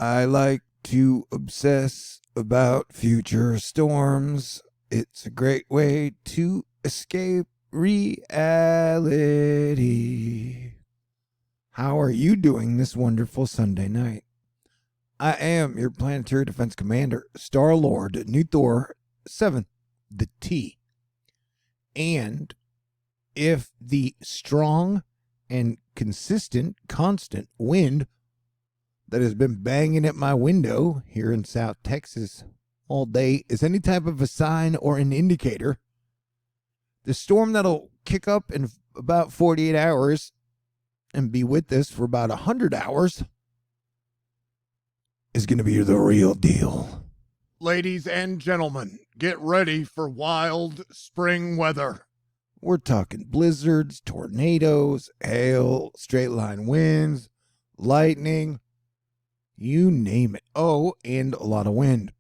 I like to obsess about future storms. It's a great way to escape reality. How are you doing this wonderful Sunday night? I am your planetary defense commander, Star-Lord, New Thor 7th, the T. And if the strong and consistent, constant wind that has been banging at my window here in South Texas all day is any type of a sign or an indicator, the storm that'll kick up in about 48 hours and be with us for about 100 hours is going to be the real deal. Ladies and gentlemen, get ready for wild spring weather. We're talking blizzards, tornadoes, hail, straight line winds, lightning, you name it. Oh, and a lot of wind.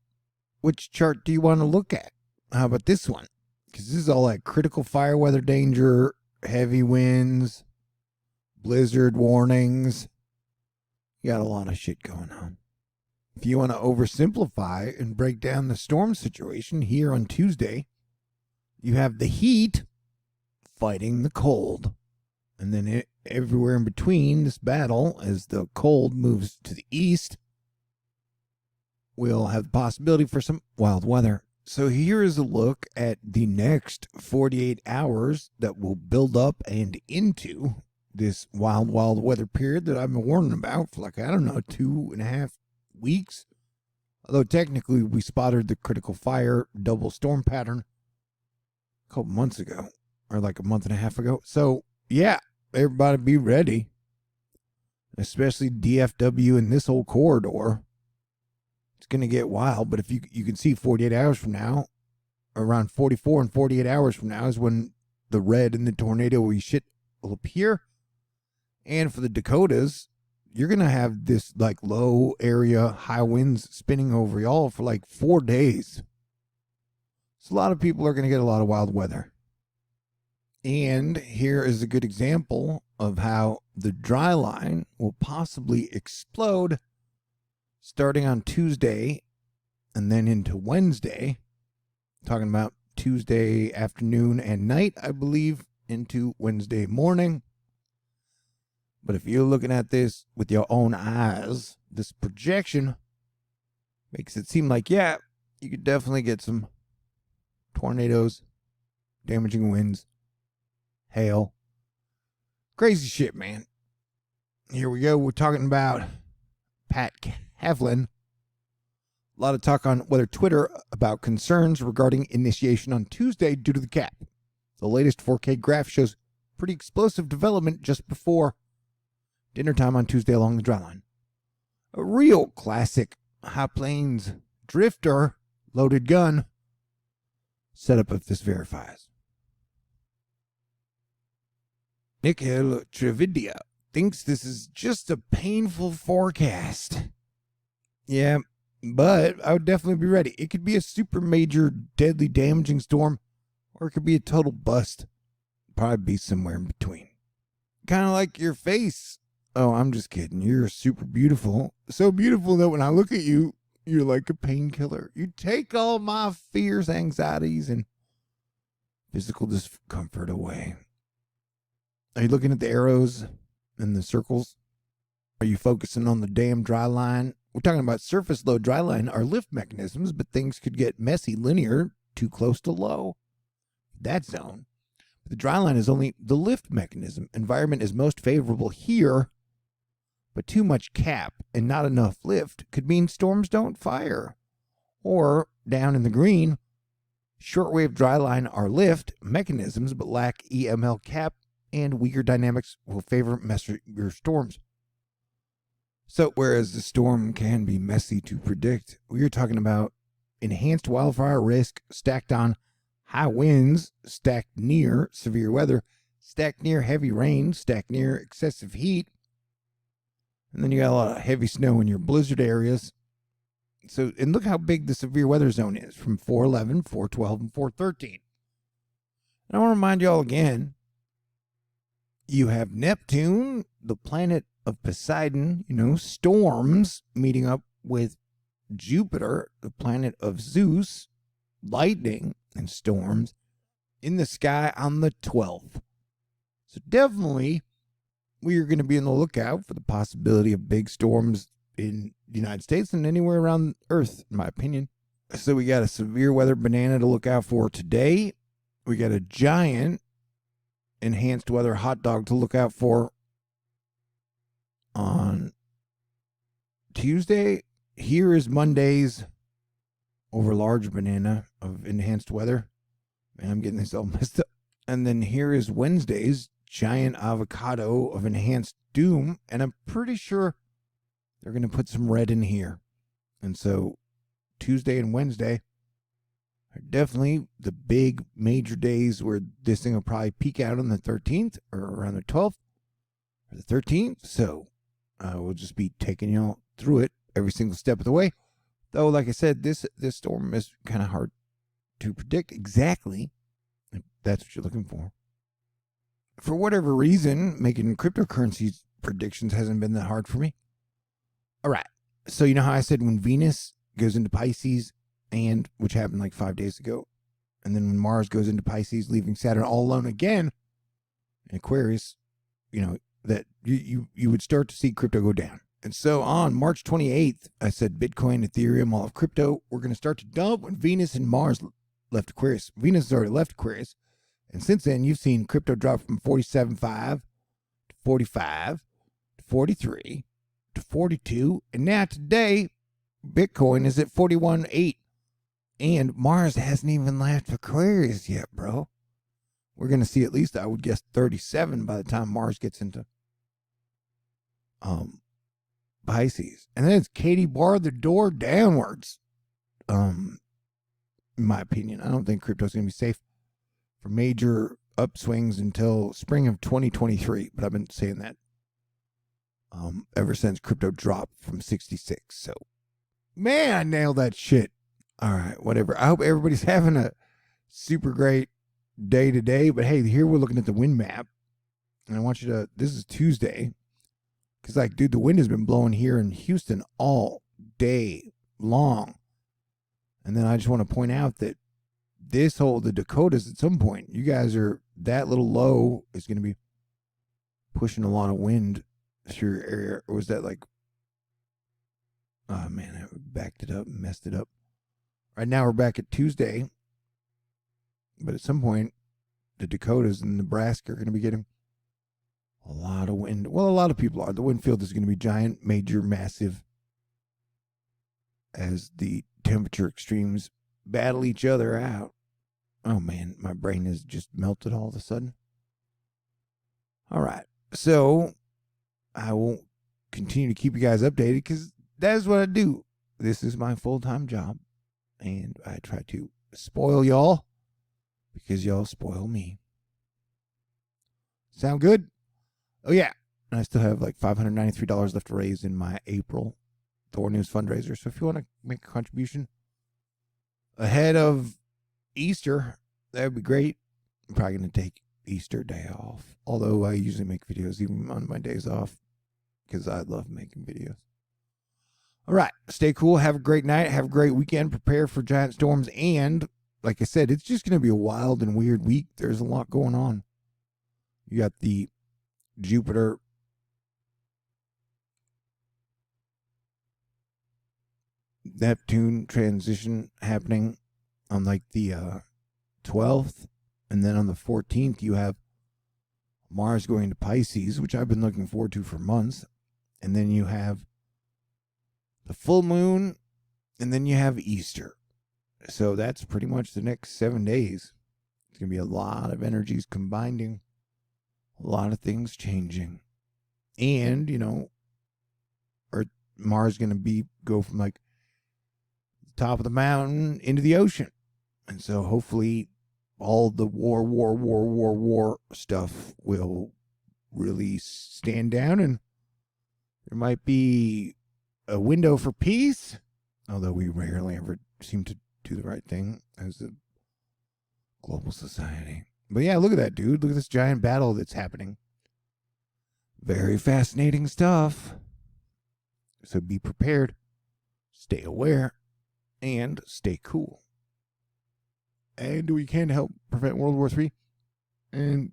Which chart do you want to look at? How about this one? Because this is all like critical fire weather danger, heavy winds, blizzard warnings. You got a lot of shit going on. If you want to oversimplify and break down the storm situation here on Tuesday, you have the heat fighting the cold. And then everywhere in between this battle, as the cold moves to the east, we'll have the possibility for some wild weather. So here is a look at the next 48 hours that will build up and into this wild weather period that I've been warning about for 2.5 weeks. Although technically we spotted the critical fire double storm pattern a couple months ago, or like a month and a half ago. So yeah, everybody be ready, especially DFW in this whole corridor. It's going to get wild, but if you can see 48 hours from now, around 44 and 48 hours from now is when the red and the tornado shit will appear. And for the Dakotas, you're going to have this like low area high winds spinning over y'all for like 4 days. So a lot of people are going to get a lot of wild weather. And here is a good example of how the dry line will possibly explode starting on Tuesday and then into Wednesday. Talking about Tuesday afternoon and night, I believe, into Wednesday morning. But if you're looking at this with your own eyes, this projection makes it seem like, yeah, you could definitely get some tornadoes, damaging winds, hail. Crazy shit, man. Here we go. We're talking about Pat Havlin. A lot of talk on Weather Twitter about concerns regarding initiation on Tuesday due to the cap. The latest 4K graph shows pretty explosive development just before dinner time on Tuesday along the dry line. A real classic high plains drifter loaded gun setup if this verifies. Nikhil Trividia thinks this is just a painful forecast. Yeah, but I would definitely be ready. It could be a super major, deadly, damaging storm, or it could be a total bust. Probably be somewhere in between. Kind of like your face. Oh, I'm just kidding. You're super beautiful. So beautiful that when I look at you, you're like a painkiller. You take all my fears, anxieties, and physical discomfort away. Are you looking at the arrows and the circles? Are you focusing on the damn dry line? We're talking about surface low dry line are lift mechanisms, but things could get messy linear too close to low. That zone. The dry line is only the lift mechanism. Environment is most favorable here, but too much cap and not enough lift could mean storms don't fire. Or, down in the green, shortwave dry line are lift mechanisms but lack EML cap, and weaker dynamics will favor messier storms. So, whereas the storm can be messy to predict, we are talking about enhanced wildfire risk stacked on high winds, stacked near severe weather, stacked near heavy rain, stacked near excessive heat. And then you got a lot of heavy snow in your blizzard areas. So, and look how big the severe weather zone is from 411, 412, and 413. And I want to remind you all again, you have Neptune, the planet of Poseidon, storms meeting up with Jupiter, the planet of Zeus, lightning and storms in the sky on the 12th. So definitely we are going to be on the lookout for the possibility of big storms in the United States and anywhere around Earth, in my opinion. So we got a severe weather banana to look out for today. We got a giant enhanced weather hot dog to look out for on Tuesday. Here is Monday's over large banana of enhanced weather. Man, I'm getting this all messed up. And then here is Wednesday's giant avocado of enhanced doom. And I'm pretty sure they're going to put some red in here. And so Tuesday and Wednesday are definitely the big major days where this thing will probably peak out on the 13th or around the 12th or the 13th. So we'll just be taking y'all through it every single step of the way. Though, like I said, this storm is kind of hard to predict exactly if that's what you're looking for. For whatever reason, making cryptocurrency predictions hasn't been that hard for me. All right. So you know how I said when Venus goes into Pisces, and which happened like 5 days ago, and then when Mars goes into Pisces, leaving Saturn all alone again in Aquarius, you know, that you would start to see crypto go down. And so on March 28th, I said Bitcoin, Ethereum, all of crypto, we're going to start to dump when Venus and Mars left Aquarius. Venus has already left Aquarius. And since then, you've seen crypto drop from 47.5 to 45 to 43 to 42. And now today, Bitcoin is at 41.8. And Mars hasn't even left Aquarius yet, bro. We're going to see at least, I would guess, 37 by the time Mars gets into Pisces. And then it's Katie barred the door downwards. In my opinion, I don't think crypto's going to be safe for major upswings until spring of 2023. But I've been saying that ever since crypto dropped from 66. So, man, I nailed that shit. All right, whatever. I hope everybody's having a super great day today. But hey, here we're looking at the wind map. And I want you to, this is Tuesday. Because, like, dude, the wind has been blowing here in Houston all day long. And then I just want to point out that the Dakotas at some point, you guys are, that little low is going to be pushing a lot of wind through your area. Or was that like, oh man, I backed it up and messed it up. Right now we're back at Tuesday. But at some point, the Dakotas and Nebraska are going to be getting a lot of wind. Well, a lot of people are. The wind field is going to be giant, major, massive as the temperature extremes battle each other out. Oh, man, my brain has just melted all of a sudden. All right. So I won't continue to keep you guys updated because that's what I do. This is my full-time job. And I try to spoil y'all because y'all spoil me. Sound good? Oh, yeah. And I still have like $593 left to raise in my April THORnews fundraiser. So if you want to make a contribution ahead of Easter, that would be great. I'm probably going to take Easter day off. Although I usually make videos even on my days off because I love making videos. All right. Stay cool. Have a great night. Have a great weekend. Prepare for giant storms. And like I said, it's just going to be a wild and weird week. There's a lot going on. You got the Jupiter Neptune transition happening on like the 12th, and then on the 14th you have Mars going to Pisces, which I've been looking forward to for months, and then you have the full moon, and then you have Easter. So that's pretty much the next 7 days. It's gonna be a lot of energies combining. A lot of things changing. And, you know, Mars going to go from like the top of the mountain into the ocean. And so hopefully all the war stuff will really stand down and there might be a window for peace. Although we rarely ever seem to do the right thing as a global society. But yeah, look at that, dude. Look at this giant battle that's happening. Very fascinating stuff. So be prepared. stay aware, and stay cool. And do what you can to help prevent World War III and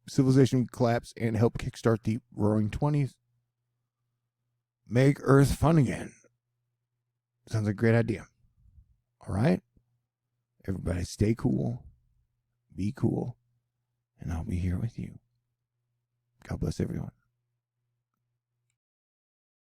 civilization collapse and help kickstart the Roaring 20s. Make Earth fun again. Sounds like a great idea. All right? Everybody stay cool, be cool, and I'll be here with you. God bless everyone.